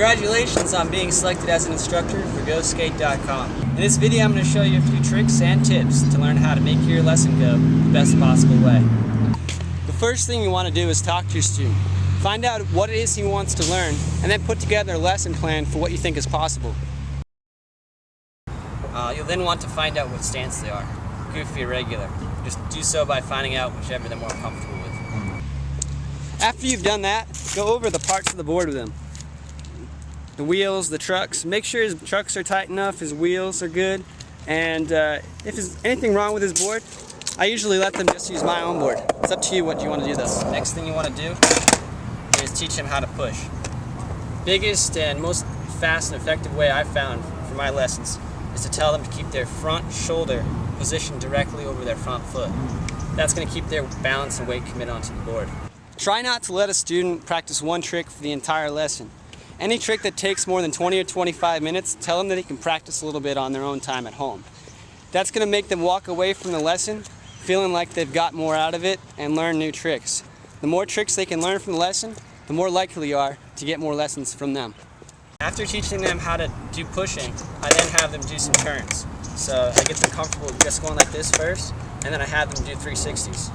Congratulations on being selected as an instructor for GoSkate.com. In this video I'm going to show you a few tricks and tips to learn how to make your lesson go the best possible way. The first thing you want to do is talk to your student. Find out what it is he wants to learn and then put together a lesson plan for what you think is possible. You'll then want to find out what stance they are, goofy or regular. Just do so by finding out whichever they're more comfortable with. After you've done that, go over the parts of the board with him. The wheels, the trucks. Make sure his trucks are tight enough, his wheels are good, and if there's anything wrong with his board, I usually let them just use my own board. It's up to you what you want to do though. Next thing you want to do is teach him how to push. Biggest and most fast and effective way I've found for my lessons is to tell them to keep their front shoulder positioned directly over their front foot. That's going to keep their balance and weight committed onto the board. Try not to let a student practice one trick for the entire lesson. Any trick that takes more than 20 or 25 minutes, tell them that they can practice a little bit on their own time at home. That's going to make them walk away from the lesson feeling like they've got more out of it and learn new tricks. The more tricks they can learn from the lesson, the more likely you are to get more lessons from them. After teaching them how to do pushing, I then have them do some turns. So I get them comfortable just going like this first, and then I have them do 360s.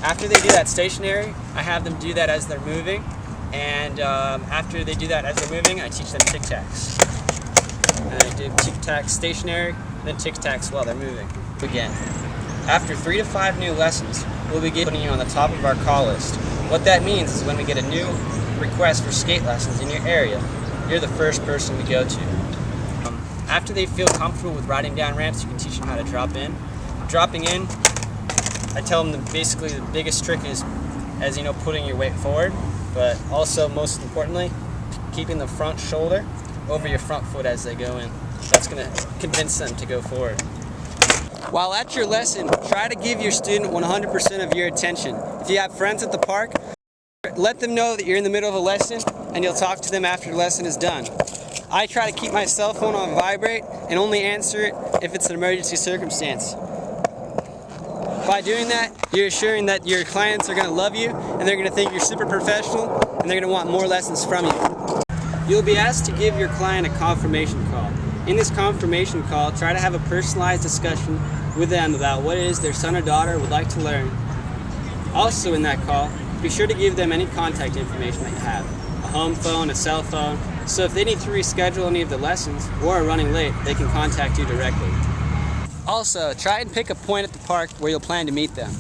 After they do that stationary, I have them do that as they're moving, and after they do that as they're moving, I teach them tic-tacs. And I do tic-tacs stationary, and then tic-tacs while they're moving. Again, after 3 to 5 new lessons, we'll begin putting you on the top of our call list. What that means is when we get a new request for skate lessons in your area, you're the first person we go to. After they feel comfortable with riding down ramps, you can teach them how to drop in. Dropping in, I tell them basically the biggest trick is, as you know, putting your weight forward, but also most importantly, keeping the front shoulder over your front foot as they go in. That's going to convince them to go forward. While at your lesson, try to give your student 100% of your attention. If you have friends at the park, let them know that you're in the middle of a lesson and you'll talk to them after the lesson is done. I try to keep my cell phone on vibrate and only answer it if it's an emergency circumstance. By doing that, you're assuring that your clients are going to love you and they're going to think you're super professional and they're going to want more lessons from you. You'll be asked to give your client a confirmation call. In this confirmation call, try to have a personalized discussion with them about what it is their son or daughter would like to learn. Also in that call, be sure to give them any contact information that you have. A home phone, a cell phone, so if they need to reschedule any of the lessons or are running late, they can contact you directly. Also, try and pick a point at the park where you'll plan to meet them.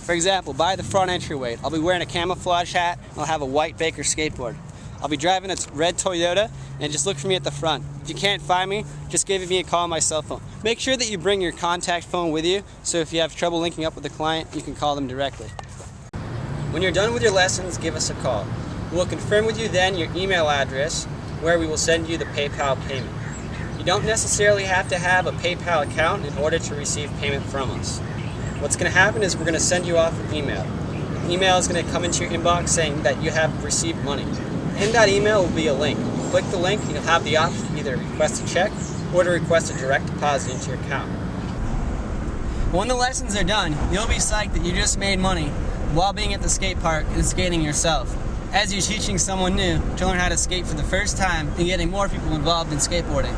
For example, by the front entryway, I'll be wearing a camouflage hat and I'll have a white Baker skateboard. I'll be driving a red Toyota and just look for me at the front. If you can't find me, just give me a call on my cell phone. Make sure that you bring your contact phone with you, so if you have trouble linking up with a client, you can call them directly. When you're done with your lessons, give us a call. We'll confirm with you then your email address where we will send you the PayPal payment. You don't necessarily have to have a PayPal account in order to receive payment from us. What's going to happen is we're going to send you off an email. The email is going to come into your inbox saying that you have received money. In that email will be a link. Click the link and you'll have the option to either request a check or to request a direct deposit into your account. When the lessons are done, you'll be psyched that you just made money while being at the skate park and skating yourself, as you're teaching someone new to learn how to skate for the first time and getting more people involved in skateboarding.